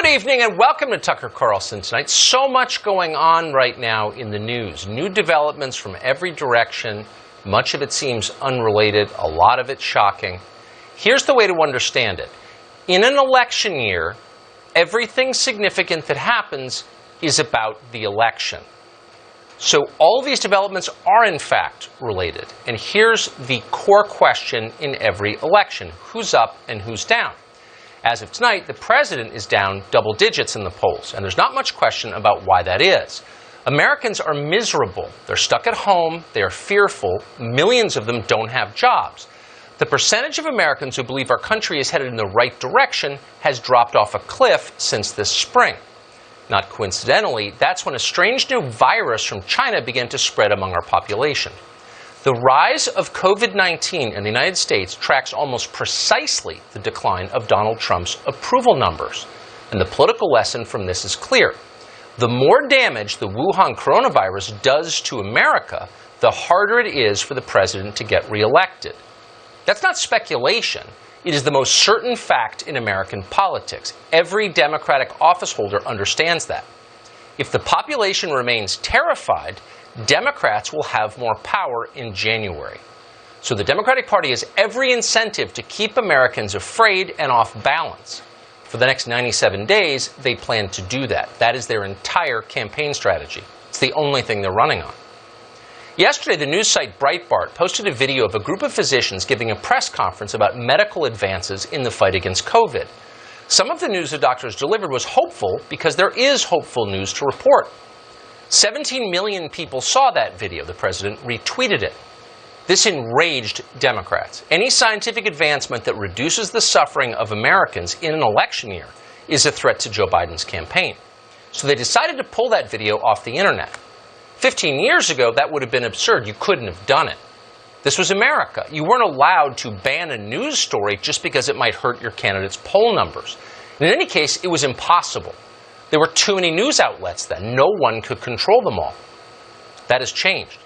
Good evening and welcome to Tucker Carlson Tonight. So much going on right now in the news. New developments from every direction. Much of it seems unrelated, a lot of it shocking. Here's the way to understand it. In an election year, everything significant that happens is about the election. So all of these developments are in fact related. And here's the core question in every election. Who's up and who's down? As of tonight, the president is down double digits in the polls, and there's not much question about why that is. Americans are miserable. They're stuck at home. They are fearful. Millions of them don't have jobs. The percentage of Americans who believe our country is headed in the right direction has dropped off a cliff since this spring. Not coincidentally, that's when a strange new virus from China began to spread among our population. The rise of COVID-19 in the United States tracks almost precisely the decline of Donald Trump's approval numbers. And the political lesson from this is clear. The more damage the Wuhan coronavirus does to America, the harder it is for the president to get reelected. That's not speculation. It is the most certain fact in American politics. Every Democratic office holder understands that. If the population remains terrified, Democrats will have more power in January. So the Democratic Party has every incentive to keep Americans afraid and off balance. For the next 97 days, they plan to do that. That is their entire campaign strategy. It's the only thing they're running on. Yesterday, the news site Breitbart posted a video of a group of physicians giving a press conference about medical advances in the fight against COVID. Some of the news the doctors delivered was hopeful because there is hopeful news to report. 17 million people saw that video. The president retweeted it. This enraged Democrats. Any scientific advancement that reduces the suffering of Americans in an election year is a threat to Joe Biden's campaign. So they decided to pull that video off the internet. 15 years ago, that would have been absurd. You couldn't have done it. This was America. You weren't allowed to ban a news story just because it might hurt your candidate's poll numbers. In any case, it was impossible. There were too many news outlets then. No one could control them all. That has changed.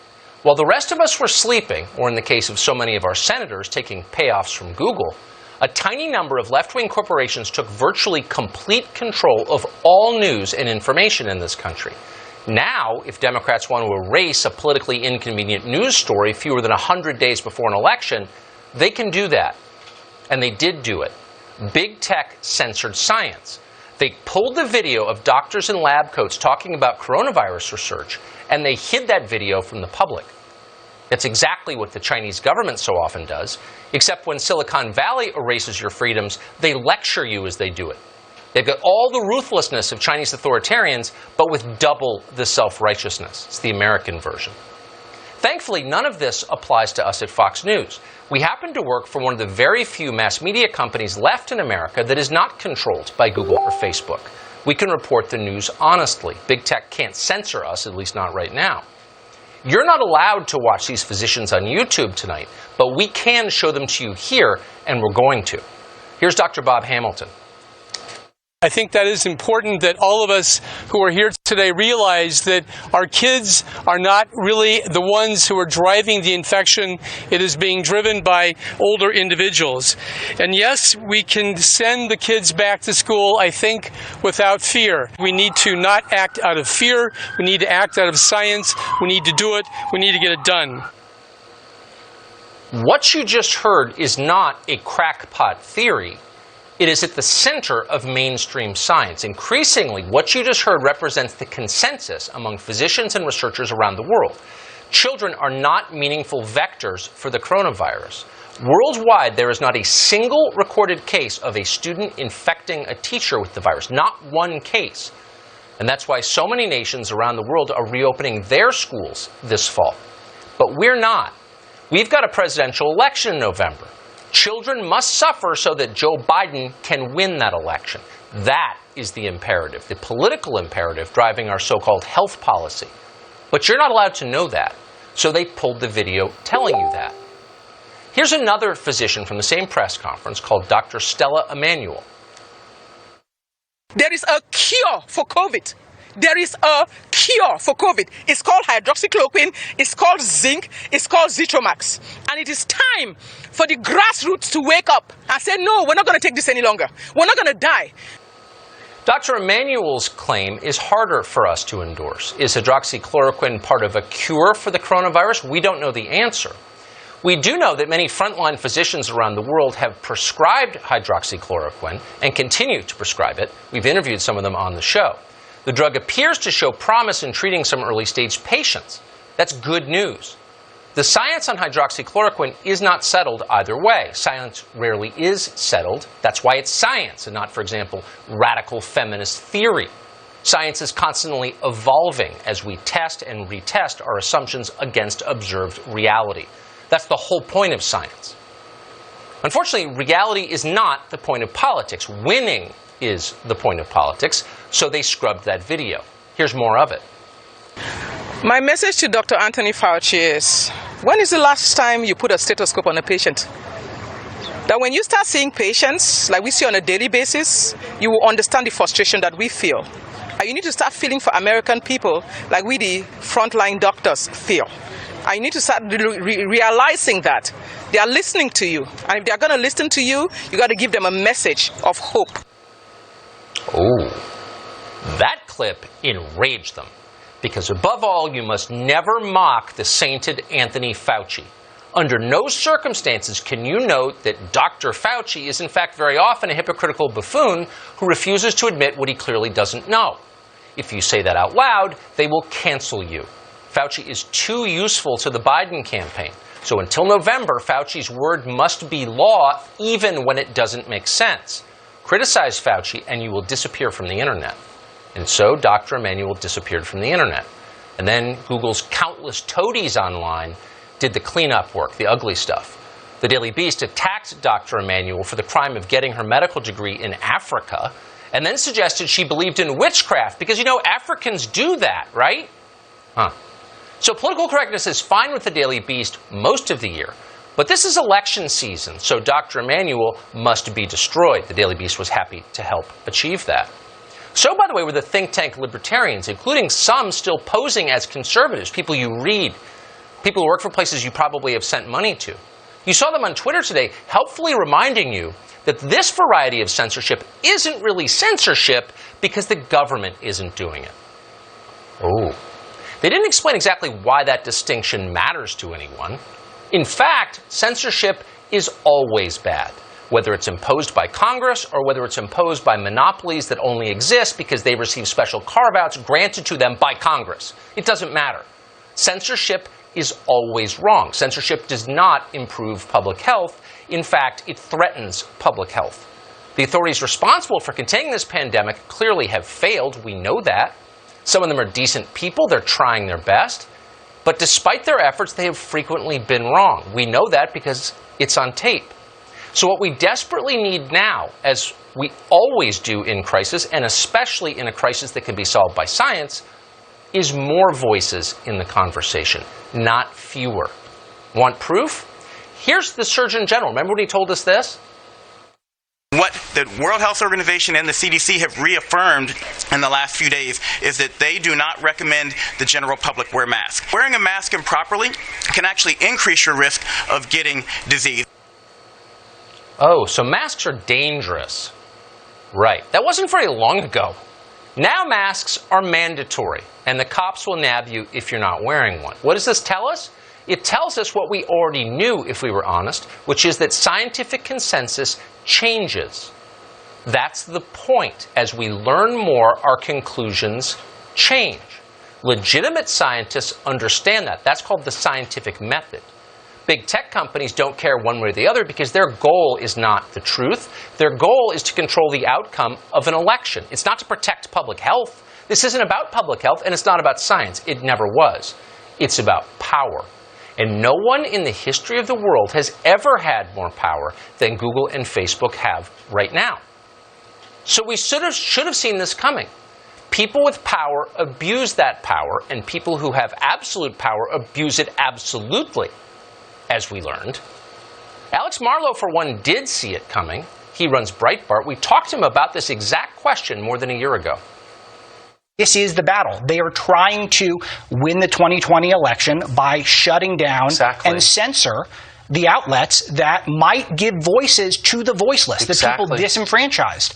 While the rest of us were sleeping, or in the case of so many of our senators taking payoffs from Google, a tiny number of left-wing corporations took virtually complete control of all news and information in this country. Now, if Democrats want to erase a politically inconvenient news story fewer than 100 days before an election, they can do that. And they did do it. Big tech censored science. They pulled the video of doctors in lab coats talking about coronavirus research, and they hid that video from the public. That's exactly what the Chinese government so often does, except when Silicon Valley erases your freedoms, they lecture you as they do it. They've got all the ruthlessness of Chinese authoritarians, but with double the self-righteousness. It's the American version. Thankfully, none of this applies to us at Fox News. We happen to work for one of the very few mass media companies left in America that is not controlled by Google or Facebook. We can report the news honestly. Big tech can't censor us, at least not right now. You're not allowed to watch these physicians on YouTube tonight, but we can show them to you here, and we're going to. Here's Dr. Bob Hamilton. I think that is important that all of us who are here today realize that our kids are not really the ones who are driving the infection. It is being driven by older individuals. And yes, we can send the kids back to school, I think, without fear. We need to not act out of fear. We need to act out of science. We need to do it. We need to get it done. What you just heard is not a crackpot theory. It is at the center of mainstream science. Increasingly, what you just heard represents the consensus among physicians and researchers around the world. Children are not meaningful vectors for the coronavirus. Worldwide, there is not a single recorded case of a student infecting a teacher with the virus. Not one case. And that's why so many nations around the world are reopening their schools this fall. But we're not. We've got a presidential election in November. Children must suffer so that Joe Biden can win that election. That is the imperative, the political imperative driving our so-called health policy. But you're not allowed to know that, so they pulled the video telling you that. Here's another physician from the same press conference called Dr. Stella Emanuel. There is a cure for COVID. There is a cure for COVID. It's called hydroxychloroquine, it's called zinc, it's called Zithromax. And it is time for the grassroots to wake up and say, no, we're not going to take this any longer. We're not going to die. Dr. Emanuel's claim is harder for us to endorse. Is hydroxychloroquine part of a cure for the coronavirus? We don't know the answer. We do know that many frontline physicians around the world have prescribed hydroxychloroquine and continue to prescribe it. We've interviewed some of them on the show. The drug appears to show promise in treating some early-stage patients. That's good news. The science on hydroxychloroquine is not settled either way. Science rarely is settled. That's why it's science and not, for example, radical feminist theory. Science is constantly evolving as we test and retest our assumptions against observed reality. That's the whole point of science. Unfortunately, reality is not the point of politics. Winning is the point of politics, so they scrubbed that video. Here's more of it. My message to Dr. Anthony Fauci is, when is the last time you put a stethoscope on a patient? That when you start seeing patients, like we see on a daily basis, you will understand the frustration that we feel. And you need to start feeling for American people like we, the frontline doctors, feel. And you need to start realizing that they are listening to you. And if they are going to listen to you, you got to give them a message of hope. Oh, that clip enraged them. Because above all, you must never mock the sainted Anthony Fauci. Under no circumstances can you note that Dr. Fauci is in fact very often a hypocritical buffoon who refuses to admit what he clearly doesn't know. If you say that out loud, they will cancel you. Fauci is too useful to the Biden campaign. So until November, Fauci's word must be law even when it doesn't make sense. Criticize Fauci and you will disappear from the internet. And so Dr. Emanuel disappeared from the internet. And then Google's countless toadies online did the cleanup work, the ugly stuff. The Daily Beast attacked Dr. Emanuel for the crime of getting her medical degree in Africa, and then suggested she believed in witchcraft, because, you know, Africans do that, right? So political correctness is fine with the Daily Beast most of the year. But this is election season, so Dr. Emanuel must be destroyed. The Daily Beast was happy to help achieve that. So, by the way, were the think tank libertarians, including some still posing as conservatives, people you read, people who work for places you probably have sent money to. You saw them on Twitter today, helpfully reminding you that this variety of censorship isn't really censorship because the government isn't doing it. Oh. They didn't explain exactly why that distinction matters to anyone. In fact, censorship is always bad, whether it's imposed by Congress or whether it's imposed by monopolies that only exist because they receive special carve-outs granted to them by Congress. It doesn't matter. Censorship is always wrong. Censorship does not improve public health. In fact, it threatens public health. The authorities responsible for containing this pandemic clearly have failed. We know that. Some of them are decent people. They're trying their best. But despite their efforts, they have frequently been wrong. We know that because it's on tape. So what we desperately need now, as we always do in crisis, and especially in a crisis that can be solved by science, is more voices in the conversation, not fewer. Want proof? Here's the Surgeon General. Remember when he told us this? What the World Health Organization and the CDC have reaffirmed in the last few days is that they do not recommend the general public wear masks. Wearing a mask improperly can actually increase your risk of getting disease. Oh, so masks are dangerous. Right. That wasn't very long ago. Now masks are mandatory, and the cops will nab you if you're not wearing one. What does this tell us? It tells us what we already knew, if we were honest, which is that scientific consensus changes. That's the point. As we learn more, our conclusions change. Legitimate scientists understand that. That's called the scientific method. Big tech companies don't care one way or the other because their goal is not the truth. Their goal is to control the outcome of an election. It's not to protect public health. This isn't about public health, and it's not about science. It never was. It's about power. And no one in the history of the world has ever had more power than Google and Facebook have right now. So we should have seen this coming. People with power abuse that power, and people who have absolute power abuse it absolutely, as we learned. Alex Marlow, for one, did see it coming. He runs Breitbart. We talked to him about this exact question more than a year ago. This is the battle. They are trying to win the 2020 election by shutting down and censor the outlets that might give voices to the voiceless, the people disenfranchised.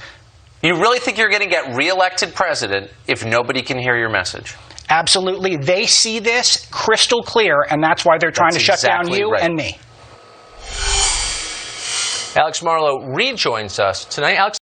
You really think you're going to get reelected president if nobody can hear your message? Absolutely. They see this crystal clear, and that's why they're trying to shut down you and me. Alex Marlow rejoins us tonight. Alex